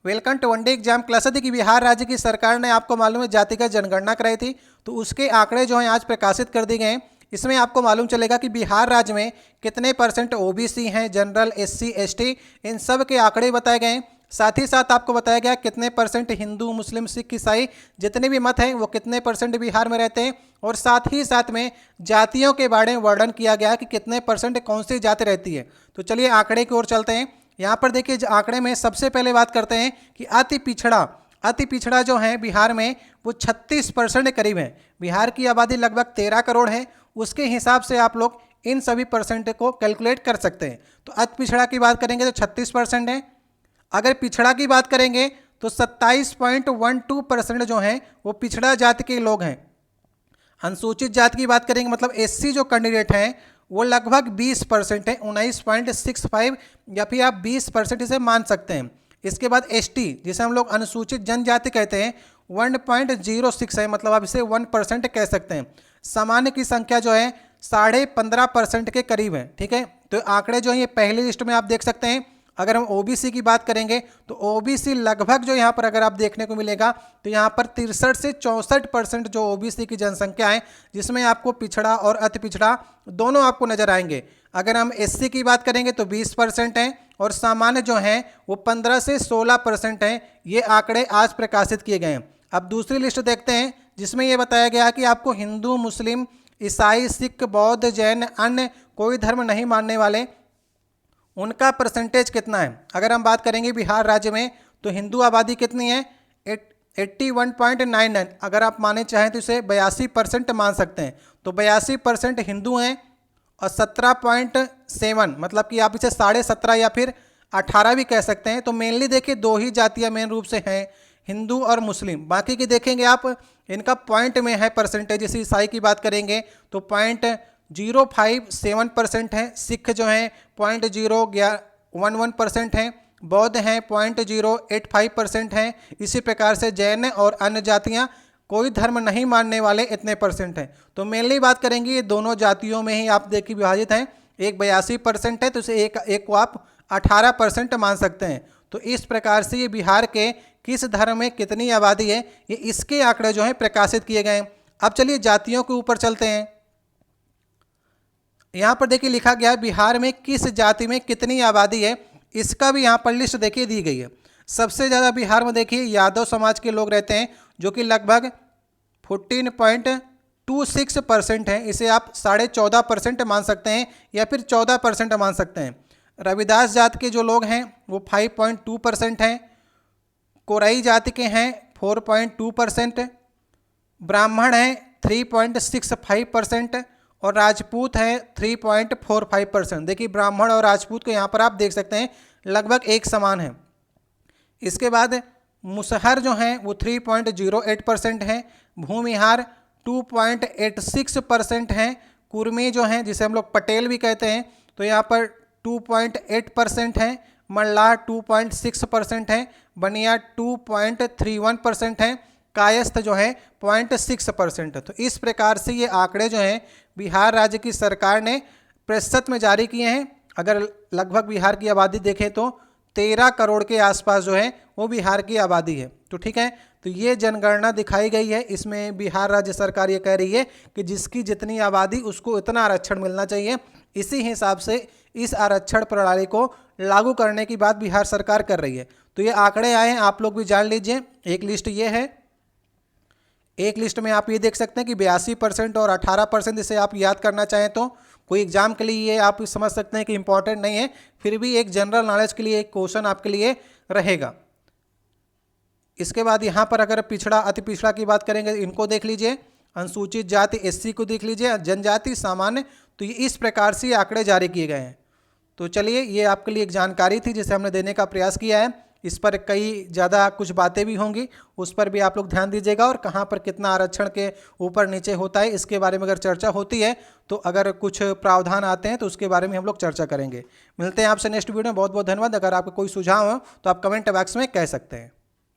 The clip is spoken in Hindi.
Welcome to one day exam class. थी कि बिहार राज्य की सरकार ने आपको मालूम है जातिगत जनगणना कराई थी, तो उसके आंकड़े जो हैं आज प्रकाशित कर दिए गए हैं। इसमें आपको मालूम चलेगा कि बिहार राज्य में कितने परसेंट ओबीसी हैं, जनरल, एससी, एसटी, इन सब के आंकड़े बताए गए हैं। साथ ही साथ आपको बताया गया कितने परसेंट हिंदू, मुस्लिम, सिख, ईसाई जितने भी मत हैं वो कितने परसेंट बिहार में रहते हैं, और साथ ही साथ में जातियों के बारे में वर्णन किया गया कि कितने परसेंट कौन सी जाति रहती है। तो चलिए आंकड़े की ओर चलते हैं। यहाँ पर देखिए आंकड़े में सबसे पहले बात करते हैं कि अति पिछड़ा जो है बिहार में वो 36% के करीब है। बिहार की आबादी लगभग 13 करोड़ है, उसके हिसाब से आप लोग इन सभी परसेंट को कैलकुलेट कर सकते हैं। तो अति पिछड़ा की बात करेंगे तो 36% है। अगर पिछड़ा की बात करेंगे तो 27.12% जो हैं वो पिछड़ा जाति के लोग हैं। अनुसूचित जाति की बात करेंगे मतलब एससी जो कैंडिडेट हैं वो लगभग 20% है, 19.65, या फिर आप 20% इसे मान सकते हैं। इसके बाद एसटी जिसे हम लोग अनुसूचित जनजाति कहते हैं 1.06 है, मतलब आप इसे 1% कह सकते हैं। सामान्य की संख्या जो है 15.5% के करीब है। ठीक है, तो आंकड़े जो है ये पहली लिस्ट में आप देख सकते हैं। अगर हम ओबीसी की बात करेंगे तो ओबीसी लगभग जो यहाँ पर अगर आप देखने को मिलेगा तो यहाँ पर 63 से 64% जो ओबीसी की जनसंख्या है, जिसमें आपको पिछड़ा और अति पिछड़ा दोनों आपको नजर आएंगे। अगर हम एससी की बात करेंगे तो 20% हैं, और सामान्य जो हैं वो 15 से 16% हैं। ये आंकड़े आज प्रकाशित किए गए हैं। अब दूसरी लिस्ट देखते हैं जिसमें ये बताया गया कि आपको हिंदू, मुस्लिम, ईसाई, सिख, बौद्ध, जैन, अन्य कोई धर्म नहीं मानने वाले उनका परसेंटेज कितना है। अगर हम बात करेंगे बिहार राज्य में तो हिंदू आबादी कितनी है 81.99। अगर आप माने चाहें तो इसे 82% मान सकते हैं। तो 82% हिंदू हैं, और 17.7 मतलब कि आप इसे 17.5 या फिर 18 भी कह सकते हैं। तो मेनली देखिए दो ही जातियां मेन रूप से हैं, हिंदू और मुस्लिम। बाकी की देखेंगे आप इनका पॉइंट में है परसेंटेज। जैसे ईसाई की बात करेंगे तो 0.057% है, सिख जो हैं 0.011% हैं, बौद्ध हैं 0.085% हैं। इसी प्रकार से जैन और अन्य जातियां कोई धर्म नहीं मानने वाले इतने परसेंट हैं। तो मेनली बात करेंगे ये दोनों जातियों में ही आप देखिए विभाजित हैं। एक 82% है तो इसे एक को आप 18% मान सकते हैं। तो इस प्रकार से ये बिहार के किस धर्म में कितनी आबादी है ये इसके आंकड़े जो हैं प्रकाशित किए गए हैं। अब चलिए जातियों के ऊपर चलते हैं। यहाँ पर देखिए लिखा गया है बिहार में किस जाति में कितनी आबादी है, इसका भी यहाँ पर लिस्ट देखिए दी गई है। सबसे ज़्यादा बिहार में देखिए यादव समाज के लोग रहते हैं जो कि लगभग 14.26% है। इसे आप 14.5% मान सकते हैं या फिर 14% मान सकते हैं। रविदास जाति के जो लोग हैं वो 5.2% हैं। कोरई जाति के हैं 4.2%, ब्राह्मण हैं 3.65%, और राजपूत है 3.45%। देखिए ब्राह्मण और राजपूत को यहाँ पर आप देख सकते हैं लगभग एक समान है। इसके बाद मुसहर जो हैं वो 3.08% हैं, भूमिहार 2.86% हैं, कुर्मी जो हैं जिसे हम लोग पटेल भी कहते हैं तो यहाँ पर 2.8% हैं, मल्लाह 2.6% हैं, बनिया 2.31% हैं, कायस्थ जो है 0.6% है। तो इस प्रकार से ये आंकड़े जो हैं बिहार राज्य की सरकार ने प्रतिशत में जारी किए हैं। अगर लगभग बिहार की आबादी देखें तो 13 करोड़ के आसपास जो है वो बिहार की आबादी है। तो ठीक है, तो ये जनगणना दिखाई गई है। इसमें बिहार राज्य सरकार ये कह रही है कि जिसकी जितनी आबादी उसको इतना आरक्षण मिलना चाहिए। इसी हिसाब से इस आरक्षण प्रणाली को लागू करने की बात बिहार सरकार कर रही है। तो ये आंकड़े आए हैं, आप लोग भी जान लीजिए। एक लिस्ट ये है, एक लिस्ट में आप ये देख सकते हैं कि 82% और 18%। इसे आप याद करना चाहें तो कोई एग्जाम के लिए ये आप समझ सकते हैं कि इंपॉर्टेंट नहीं है, फिर भी एक जनरल नॉलेज के लिए एक क्वेश्चन आपके लिए रहेगा। इसके बाद यहाँ पर अगर पिछड़ा अति पिछड़ा की बात करेंगे इनको देख लीजिए, अनुसूचित जाति एससी को देख लीजिए, जनजाति सामान्य। तो ये इस प्रकार से आंकड़े जारी किए गए हैं। तो चलिए ये आपके लिए एक जानकारी थी जिसे हमने देने का प्रयास किया है। इस पर कई ज़्यादा कुछ बातें भी होंगी, उस पर भी आप लोग ध्यान दीजिएगा, और कहाँ पर कितना आरक्षण के ऊपर नीचे होता है इसके बारे में अगर चर्चा होती है तो अगर कुछ प्रावधान आते हैं तो उसके बारे में हम लोग चर्चा करेंगे। मिलते हैं आपसे नेक्स्ट वीडियो में। बहुत बहुत धन्यवाद। अगर आपका कोई सुझाव हो तो आप कमेंट बॉक्स में कह सकते हैं।